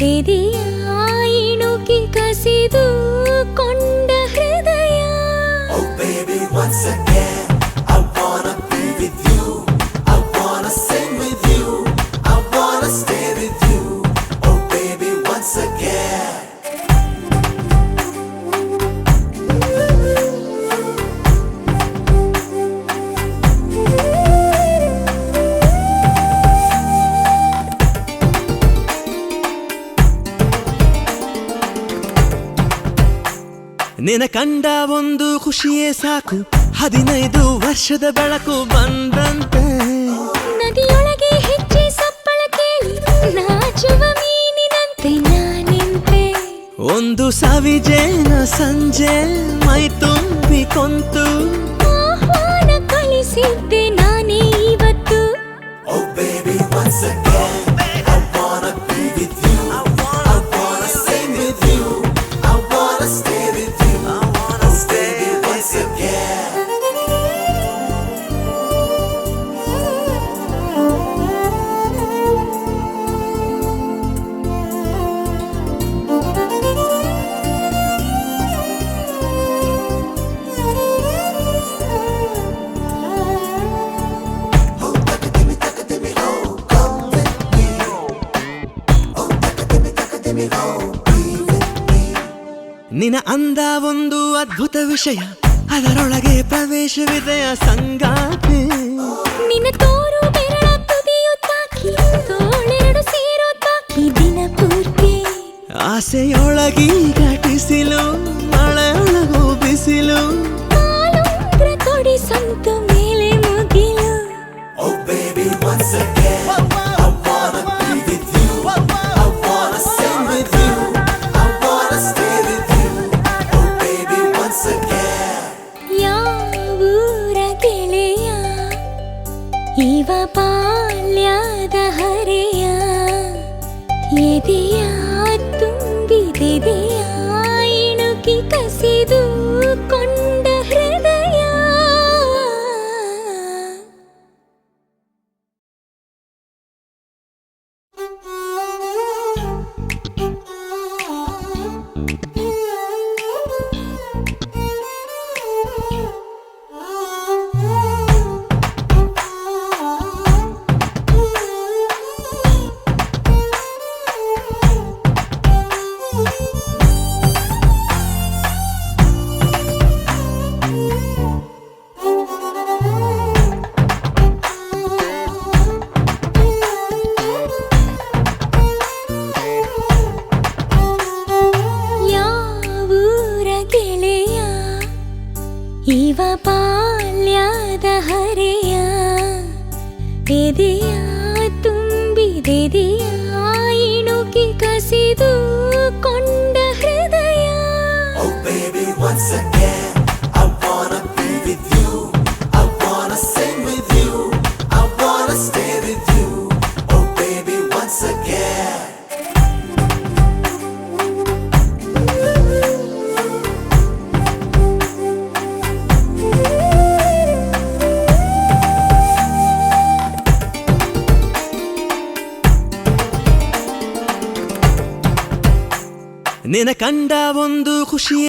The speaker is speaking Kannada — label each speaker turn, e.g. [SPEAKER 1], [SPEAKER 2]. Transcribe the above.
[SPEAKER 1] ಎದೆಯ ಇಣುಕಿ ಕಸಿದು ಕೊಂಡ ಹೃದಯ.
[SPEAKER 2] Oh baby, once again I wanna be with you. I wanna sing with you. I wanna stay with you. Oh baby, once again.
[SPEAKER 3] ನಿನ ಕಂಡ ಒಂದು ಖುಷಿಯೇ ಸಾಕು, 15 ವರ್ಷದ ಬೆಳಕು ಬಂದಂತೆ.
[SPEAKER 1] ನದಿಯೊಳಗೆ ಹೆಜ್ಜೆ ಸಪ್ಪಳ ಕೇಳಿ ನಾಚುವ ಮೀನಿನಂತೆ ನಾನಿಂತೆ.
[SPEAKER 3] ಒಂದು ಸವಿಜೇನ ಸಂಜೆ ಮೈ ತುಂಬಿ ಕೊಂತು
[SPEAKER 1] ಆಹ್ವಾನ ಕಳಿಸಿದ್ದೆ ನಾನೇ ಇವತ್ತು.
[SPEAKER 2] Oh baby, once again I wanna be with you. I wanna sing with you. I wanna stay with you. I wanna stay once again.
[SPEAKER 3] ನಿನ ಅಂದ ಒಂದು ಅದ್ಭುತ ವಿಷಯ, ಅದರೊಳಗೆ ಪ್ರವೇಶವಿದೆಯ ಸಂಗಾತಿ.
[SPEAKER 1] ನಿನ್ನ ತೋರು ಬೆರಳ ತುದಿಯು ತಾಕಿ ತೋಳೆರಡು ಸೇರೋ ತಾಕಿ ದಿನ ಪೂರ್ತಿ.
[SPEAKER 3] ಆಸೆಯೊಳಗಿ ಘಟಿಸಿಲು ಮಳೆಯೊಳಗು ಬಿಸಿಲು.
[SPEAKER 1] ಕಾಲುಂಗ್ರ ಕೊಡಿ ಸಂತು ಮೇಲೆ ಮುಗಿಲು.
[SPEAKER 2] Oh baby, once again I wanna be with you. I wanna sing with you. I wanna stay with you. Oh baby, once again.
[SPEAKER 1] ಯಾವೂರ ಗೆಳೆಯ ಇವ ಬಾಲ್ಯದ ಹರೆಯ. ಎದೆಯ ತುಂಬಿದೆದೆಯ ಇಣುಕಿ ಕಸಿದು ಕೊಂಡ ಹೃದಯ. ಯಾವೂರ ಗೆಳೆಯ ಇವ ಬಾಲ್ಯದ ಹರೆಯ. ಎದೆಯ ತುಂಬಿದೆದೆಯ ಇಣುಕಿ ಕಸಿದು ಕೊಂಡ ಹೃದಯ.
[SPEAKER 2] Oh baby, once again I wanna be with you. I wanna sing with you. I wanna stay with you. Oh baby, once again.
[SPEAKER 3] ನಿನ ಕಂಡ ಒಂದು ಖುಷಿ